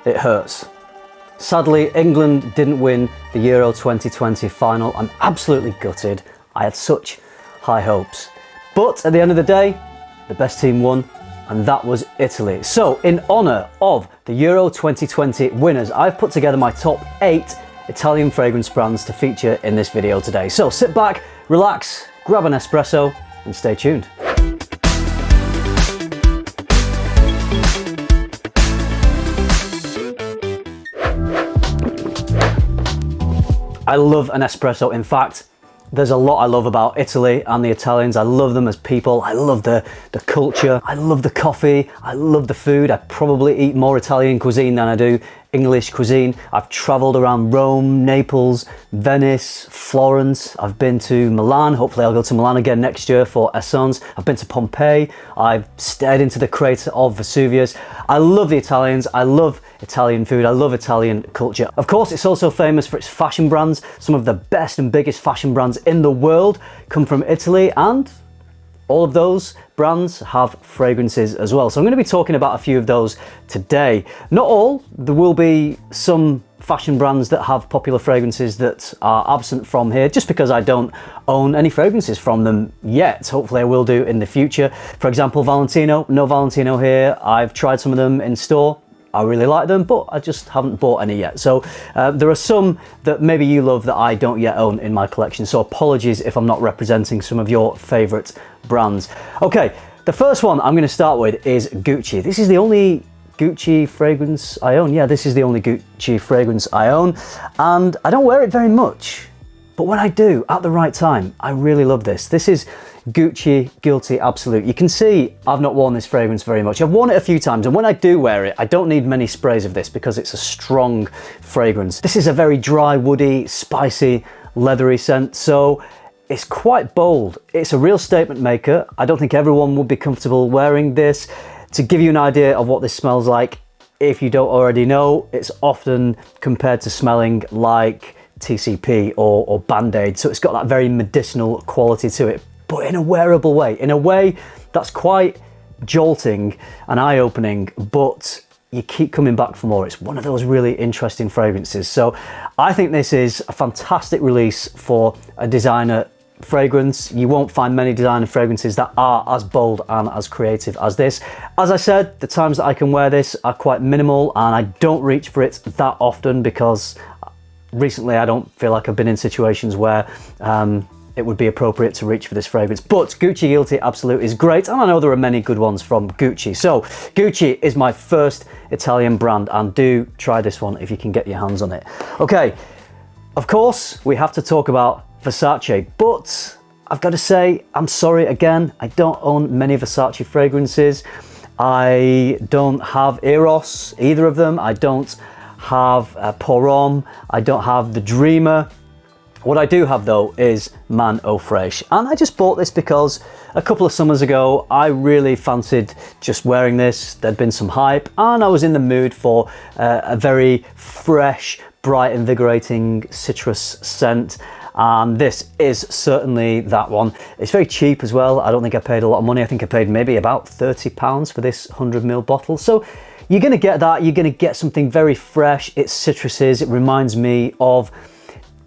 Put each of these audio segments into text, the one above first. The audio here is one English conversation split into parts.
it hurts. Sadly, England didn't win the Euro 2020 final. I'm absolutely gutted. I had such high hopes. But at the end of the day, the best team won, and that was Italy. So in honour of the Euro 2020 winners, I've put together my top 8 Italian fragrance brands to feature in this video today. So sit back, relax, grab an espresso, and stay tuned. I love an espresso. In fact, there's a lot I love about Italy and the Italians. I love them as people. I love the culture. I love the coffee. I love the food. I probably eat more Italian cuisine than I do English cuisine. I've traveled around Rome, Naples, Venice, Florence. I've been to Milan. Hopefully I'll go to Milan again next year for Essence. I've been to Pompeii. I've stared into the crater of Vesuvius. I love the Italians. I love Italian food. I love Italian culture. Of course, it's also famous for its fashion brands. Some of the best and biggest fashion brands in the world come from Italy, and all of those brands have fragrances as well. So I'm going to be talking about a few of those today. Not all. There will be some fashion brands that have popular fragrances that are absent from here, just because I don't own any fragrances from them yet. Hopefully I will do in the future. For example, Valentino. No Valentino here. I've tried some of them in store. I really like them, but I just haven't bought any yet. So there are some that maybe you love that I don't yet own in my collection. So apologies if I'm not representing some of your favorite brands. Okay, the first one I'm going to start with is Gucci. This is the only Gucci fragrance I own. Yeah, this is the only Gucci fragrance I own, and I don't wear it very much, but when I do, at the right time, I really love this. This is Gucci Guilty Absolute. You can see I've not worn this fragrance very much. I've worn it a few times, and when I do wear it, I don't need many sprays of this because it's a strong fragrance. This is a very dry, woody, spicy, leathery scent, so it's quite bold. It's a real statement maker. I don't think everyone would be comfortable wearing this. To give you an idea of what this smells like, if you don't already know, it's often compared to smelling like TCP or Band-Aid, so it's got that very medicinal quality to it, but in a wearable way, in a way that's quite jolting and eye-opening, but you keep coming back for more. It's one of those really interesting fragrances. So I think this is a fantastic release for a designer fragrance. You won't find many designer fragrances that are as bold and as creative as this. As I said, the times that I can wear this are quite minimal, and I don't reach for it that often because recently I don't feel like I've been in situations where it would be appropriate to reach for this fragrance. But Gucci Guilty Absolute is great, and I know there are many good ones from Gucci. So Gucci is my first Italian brand, and do try this one if you can get your hands on it. Okay, of course we have to talk about Versace, but I've got to say, I'm sorry again, I don't own many Versace fragrances. I don't have Eros, either of them. I don't have Pour Homme. I don't have the Dreamer. What I do have though is Man Eau Fraiche, and I just bought this because a couple of summers ago I really fancied just wearing this. There'd been some hype and I was in the mood for a very fresh, bright, invigorating citrus scent, and this is certainly that one. It's very cheap as well. I don't think I paid a lot of money. I think I paid maybe about £30 for this 100ml bottle. So you're going to get that. You're going to get something very fresh. It's citruses. It reminds me of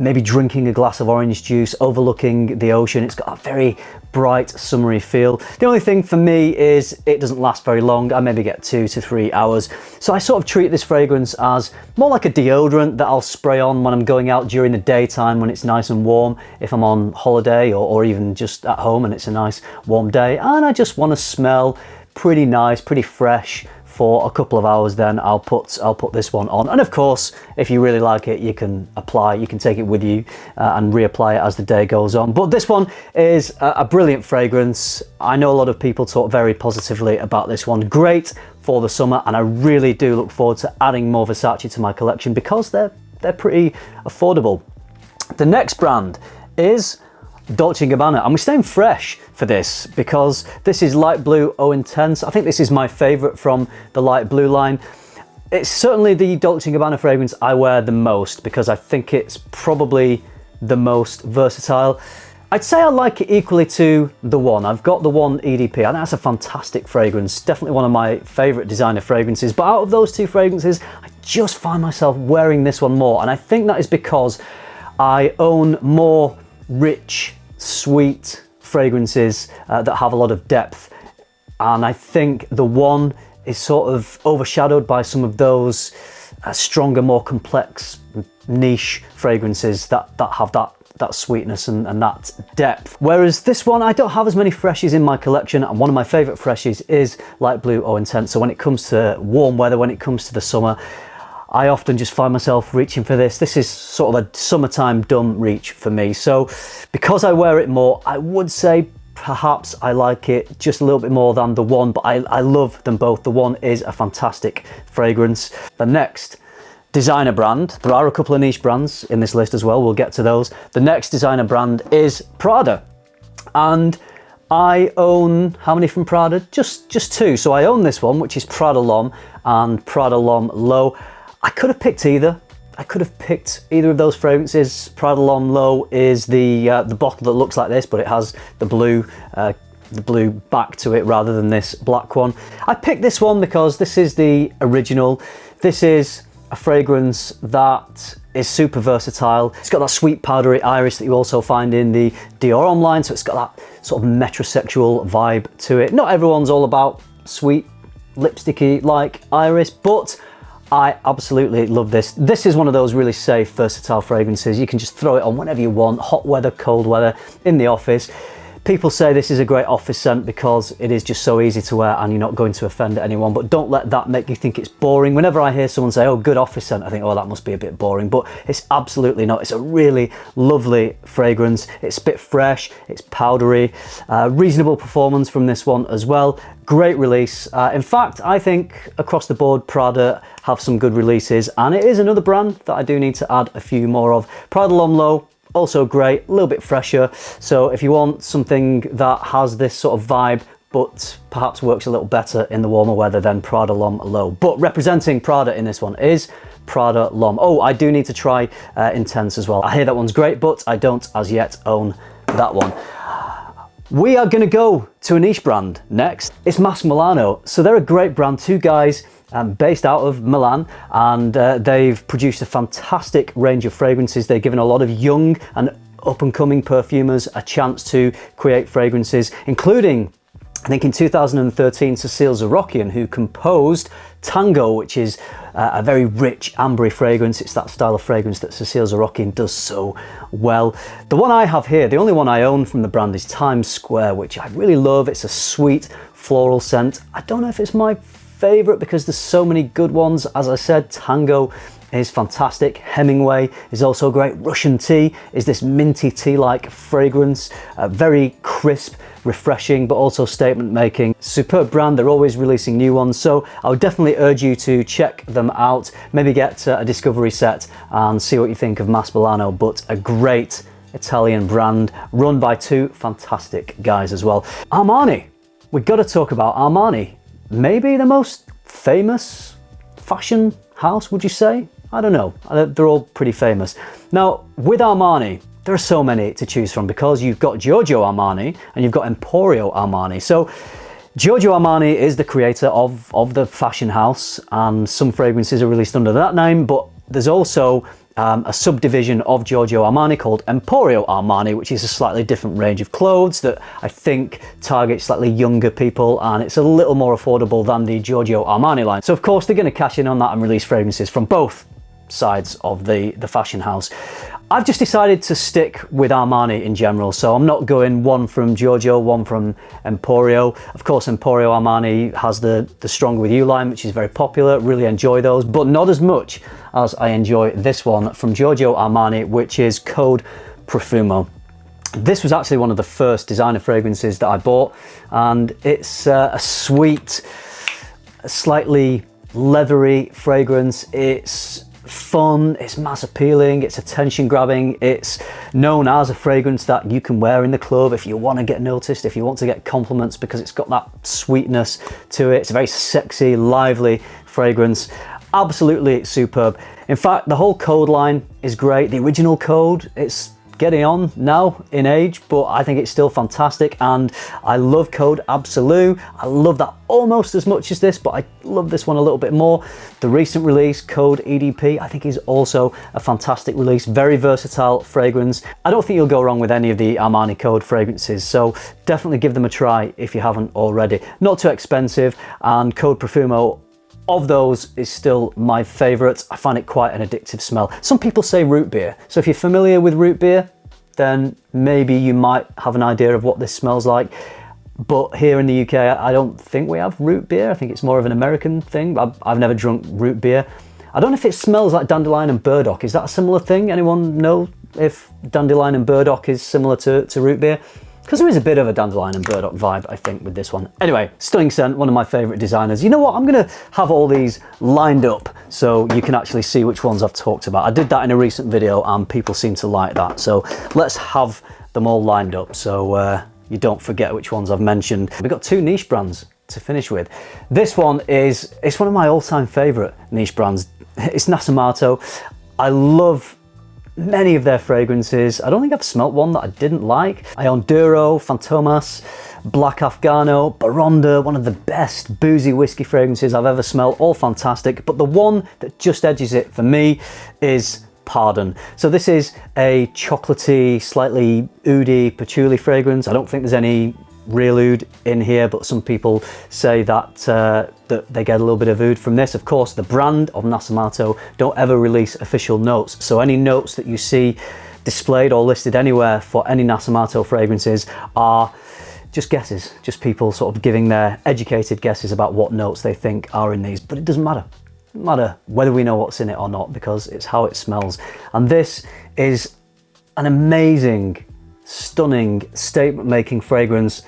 maybe drinking a glass of orange juice overlooking the ocean. It's got a very bright, summery feel. The only thing for me is it doesn't last very long. I maybe get 2 to 3 hours. So I sort of treat this fragrance as more like a deodorant that I'll spray on when I'm going out during the daytime when it's nice and warm, if I'm on holiday or even just at home and it's a nice warm day and I just want to smell pretty nice, pretty fresh for a couple of hours. Then I'll put this one on, and of course if you really like it, you can take it with you and reapply it as the day goes on. But this one is a brilliant fragrance. I know a lot of people talk very positively about this one. Great for the summer, and I really do look forward to adding more Versace to my collection because they're pretty affordable. The next brand is Dolce & Gabbana, and we're staying fresh for this because this is Light Blue Eau Intense. I think this is my favorite from the Light Blue line. It's certainly the Dolce & Gabbana fragrance I wear the most because I think it's probably the most versatile. I'd say I like it equally to the One. I've got the One EDP, and that's a fantastic fragrance. Definitely one of my favorite designer fragrances. But out of those two fragrances, I just find myself wearing this one more. And I think that is because I own more rich, sweet fragrances that have a lot of depth. And I think the one is sort of overshadowed by some of those stronger, more complex, niche fragrances that have that sweetness and that depth. Whereas this one, I don't have as many Fraiches in my collection, and one of my favorite Fraiches is Light Blue or Intensa. So when it comes to warm weather, when it comes to the summer, I often just find myself reaching for this. This is sort of a summertime dumb reach for me. So because I wear it more, I would say perhaps I like it just a little bit more than the one, but I love them both. The one is a fantastic fragrance. The next designer brand, there are a couple of niche brands in this list as well, we'll get to those. The next designer brand is Prada, and I own, how many from Prada? Just two. So I own this one, which is Prada L'Homme and Prada L'Homme L'Eau. I could have picked either. I could have picked either of those fragrances. Prada L'Homme L'Eau is the bottle that looks like this, but it has the blue back to it rather than this black one. I picked this one because this is the original. This is a fragrance that is super versatile. It's got that sweet powdery iris that you also find in the Dior Homme line, so it's got that sort of metrosexual vibe to it. Not everyone's all about sweet, lipsticky like iris, but I absolutely love this. This is one of those really safe, versatile fragrances. You can just throw it on whenever you want, hot weather, cold weather, in the office. People say this is a great office scent because it is just so easy to wear and you're not going to offend anyone, but don't let that make you think it's boring. Whenever I hear someone say, oh, good office scent, I think, oh, that must be a bit boring, but it's absolutely not. It's a really lovely fragrance. It's a bit fresh, it's powdery, reasonable performance from this one as well. Great release. In fact, I think across the board, Prada have some good releases, and it is another brand that I do need to add a few more of. Prada L'Homme L'Eau, also great, a little bit fresher. So if you want something that has this sort of vibe, but perhaps works a little better in the warmer weather, then Prada L'Homme L'Eau. But representing Prada in this one is Prada L'Homme. Oh, I do need to try Intense as well. I hear that one's great, but I don't as yet own that one. We are gonna go to a niche brand next. It's Masque Milano. So they're a great brand, two guys based out of Milan, and they've produced a fantastic range of fragrances. They've given a lot of young and up-and-coming perfumers a chance to create fragrances, including, I think in 2013, Cécile Zarokian, who composed Tango, which is a very rich ambery fragrance. It's that style of fragrance that Cécile Zarokian does so well. The one I have here, the only one I own from the brand, is Times Square, which I really love. It's a sweet floral scent. I don't know if it's my favorite because there's so many good ones. As I said, Tango is fantastic. Hemingway is also great. Russian Tea is this minty tea-like fragrance, very crisp, refreshing, but also statement making. Superb brand. They're always releasing new ones, so I would definitely urge you to check them out. Maybe get a discovery set and see what you think of Masque Milano, but a great Italian brand run by two fantastic guys as well. Armani. We've got to talk about Armani. Maybe the most famous fashion house, would you say? I don't know. They're all pretty famous. Now, with Armani, there are so many to choose from because you've got Giorgio Armani and you've got Emporio Armani. So Giorgio Armani is the creator of the fashion house, and some fragrances are released under that name, but there's also a subdivision of Giorgio Armani called Emporio Armani, which is a slightly different range of clothes that I think targets slightly younger people, and it's a little more affordable than the Giorgio Armani line. So of course they're going to cash in on that and release fragrances from both sides of the fashion house. I've just decided to stick with Armani in general, so I'm not going one from Giorgio, one from Emporio. Of course, Emporio Armani has the Stronger With You line, which is very popular, really enjoy those, but not as much as I enjoy this one from Giorgio Armani, which is code Profumo. This was actually one of the first designer fragrances that I bought, and it's a sweet, slightly leathery fragrance. It's fun, it's mass appealing, it's attention grabbing. It's known as a fragrance that you can wear in the club if you want to get noticed, if you want to get compliments, because it's got that sweetness to it. It's a very sexy, lively fragrance. Absolutely superb. In fact, the whole code line is great. The original code, it's getting on now in age, but I think it's still fantastic, and I love Code Absolute. I love that almost as much as this, but I love this one a little bit more. The recent release, Code EDP, I think is also a fantastic release. Very versatile fragrance. I don't think you'll go wrong with any of the Armani Code fragrances, so definitely give them a try if you haven't already. Not too expensive, and Code Profumo, of those, is still my favourite. I find it quite an addictive smell. Some people say root beer, so if you're familiar with root beer, then maybe you might have an idea of what this smells like. But here in the UK, I don't think we have root beer. I think it's more of an American thing. I've never drunk root beer. I don't know if it smells like dandelion and burdock. Is that a similar thing? Anyone know if dandelion and burdock is similar to root beer? Because there is a bit of a dandelion and burdock vibe, I think, with this one. Anyway, stunning scent, one of my favourite designers. You know what, I'm gonna have all these lined up so you can actually see which ones I've talked about. I did that in a recent video and people seem to like that. So let's have them all lined up so you don't forget which ones I've mentioned. We've got two niche brands to finish with. This one it's one of my all-time favourite niche brands. It's Nasomatto. I love many of their fragrances. I don't think I've smelt one that I didn't like. Ionduro, Fantomas, Black Afghano, Baronda, one of the best boozy whiskey fragrances I've ever smelled, all fantastic. But the one that just edges it for me is Pardon. So this is a chocolatey, slightly oudy, patchouli fragrance. I don't think there's any real oud in here, but some people say that that they get a little bit of oud from this. Of course, the brand of Nasomatto don't ever release official notes, so any notes that you see displayed or listed anywhere for any Nasomatto fragrances are just guesses, just people sort of giving their educated guesses about what notes they think are in these. But it doesn't matter. It doesn't matter whether we know what's in it or not, because it's how it smells. And this is an amazing, stunning, statement-making fragrance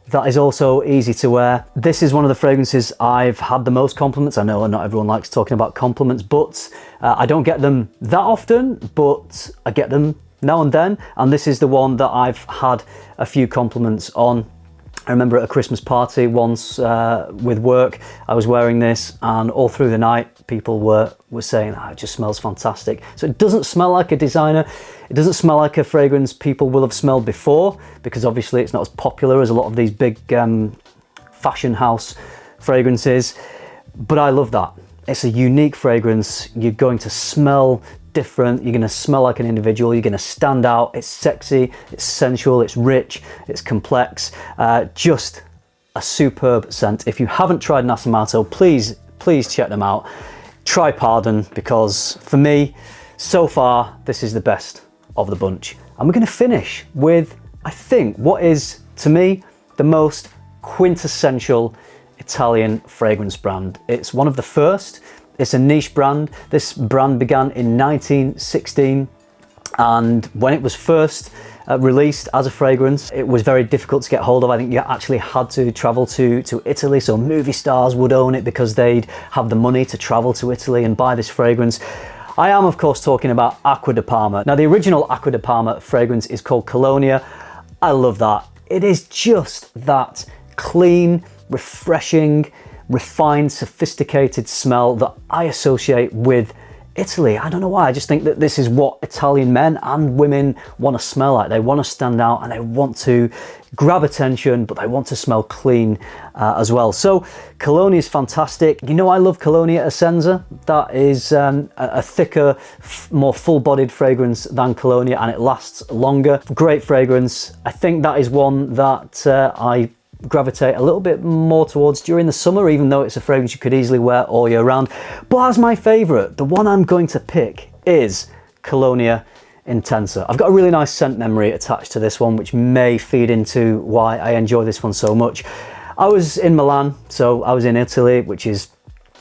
that is also easy to wear. This is one of the fragrances I've had the most compliments. I know not everyone likes talking about compliments, but I don't get them that often, but I get them now and then. And this is the one that I've had a few compliments on. I remember at a Christmas party once with work, I was wearing this, and all through the night people were saying, oh, it just smells fantastic. So it doesn't smell like a designer. It doesn't smell like a fragrance people will have smelled before, because obviously it's not as popular as a lot of these big fashion house fragrances. But I love that. It's a unique fragrance. You're going to smell different, you're going to smell like an individual, you're going to stand out. It's sexy, it's sensual, it's rich, it's complex. Just a superb scent. If you haven't tried Nasomatto, please check them out. Try Pardon, because for me, so far, this is the best of the bunch. And we're going to finish with, I think, what is, to me, the most quintessential Italian fragrance brand. It's one of the first. It's a niche brand. This brand began in 1916, and when it was first released as a fragrance, it was very difficult to get hold of. I think you actually had to travel to Italy, so movie stars would own it because they'd have the money to travel to Italy and buy this fragrance. I am, of course, talking about Acqua di Parma. Now, the original Acqua di Parma fragrance is called Colonia. I love that. It is just that clean, refreshing, refined, sophisticated smell that I associate with Italy. I don't know why. I just think that this is what Italian men and women want to smell like. They want to stand out and they want to grab attention, but they want to smell clean as well. So Colonia is fantastic. You know, I love Colonia Essenza. That is a thicker, more full-bodied fragrance than Colonia, and it lasts longer. Great fragrance. I think that is one that I gravitate a little bit more towards during the summer, even though it's a fragrance you could easily wear all year round. But as my favorite, the one I'm going to pick is Colonia Intensa. I've got a really nice scent memory attached to this one, which may feed into why I enjoy this one so much. I was in Milan, so I was in Italy, which is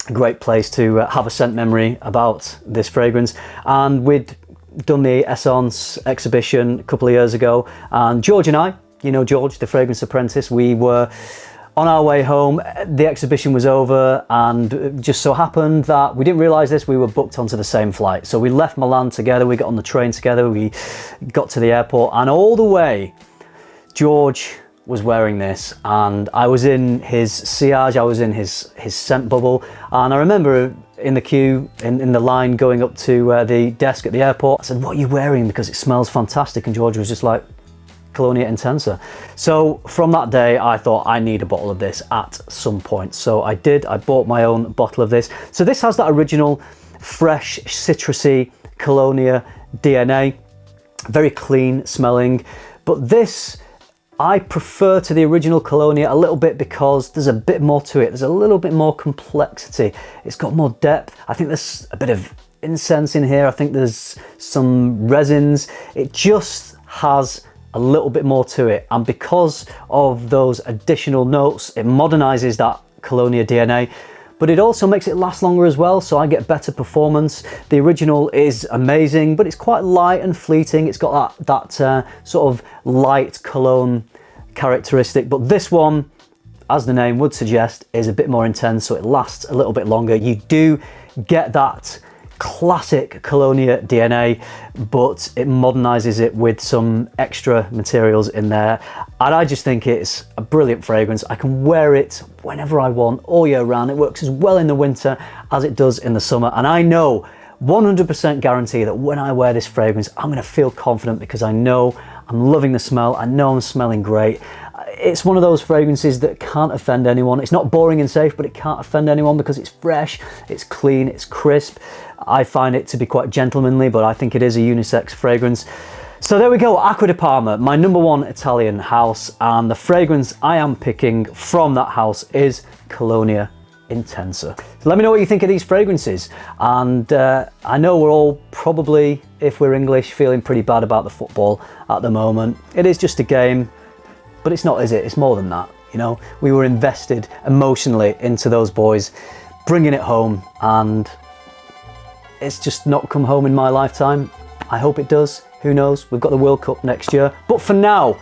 a great place to have a scent memory about this fragrance, and we'd done the Essence exhibition a couple of years ago, and George and I, you know George, the fragrance apprentice, we were on our way home. The exhibition was over, and just so happened that we didn't realise this, we were booked onto the same flight. So we left Milan together, we got on the train together, we got to the airport, and all the way, George was wearing this, and I was in his sillage, I was in his scent bubble, and I remember in the queue, in the line going up to the desk at the airport, I said, what are you wearing? Because it smells fantastic. And Giorgio was just like, Colonia Intensa. So from that day, I thought I need a bottle of this at some point. So I did, I bought my own bottle of this. So this has that original fresh, citrusy Colonia DNA, very clean smelling. But this, I prefer to the original Colonia a little bit because there's a bit more to it. There's a little bit more complexity. It's got more depth. I think there's a bit of incense in here. I think there's some resins. It just has a little bit more to it. And because of those additional notes, it modernizes that Colonia DNA, but it also makes it last longer as well, so I get better performance. The original is amazing, but it's quite light and fleeting. It's got that sort of light cologne characteristic, but this one, as the name would suggest, is a bit more intense, so it lasts a little bit longer. You do get that classic Colonia DNA, but it modernizes it with some extra materials in there. And I just think it's a brilliant fragrance. I can wear it whenever I want, all year round. It works as well in the winter as it does in the summer. And I know 100% guarantee that when I wear this fragrance, I'm going to feel confident because I know I'm loving the smell. I know I'm smelling great. It's one of those fragrances that can't offend anyone. It's not boring and safe, but it can't offend anyone because it's fresh, it's clean, it's crisp. I find it to be quite gentlemanly, but I think it is a unisex fragrance. So there we go, Acqua di Parma, my #1 Italian house, and the fragrance I am picking from that house is Colonia Intensa. So let me know what you think of these fragrances, and I know we're all probably, if we're English, feeling pretty bad about the football at the moment. It is just a game, but it's not, is it? It's more than that, you know? We were invested emotionally into those boys, bringing it home, and it's just not come home in my lifetime. I hope it does. Who knows? We've got the World Cup next year. But for now,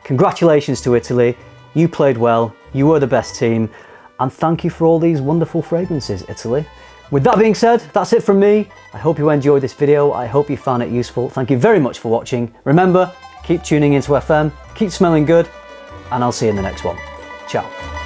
congratulations to Italy. You played well. You were the best team. And thank you for all these wonderful fragrances, Italy. With that being said, that's it from me. I hope you enjoyed this video. I hope you found it useful. Thank you very much for watching. Remember, keep tuning into FM, keep smelling good, and I'll see you in the next one. Ciao.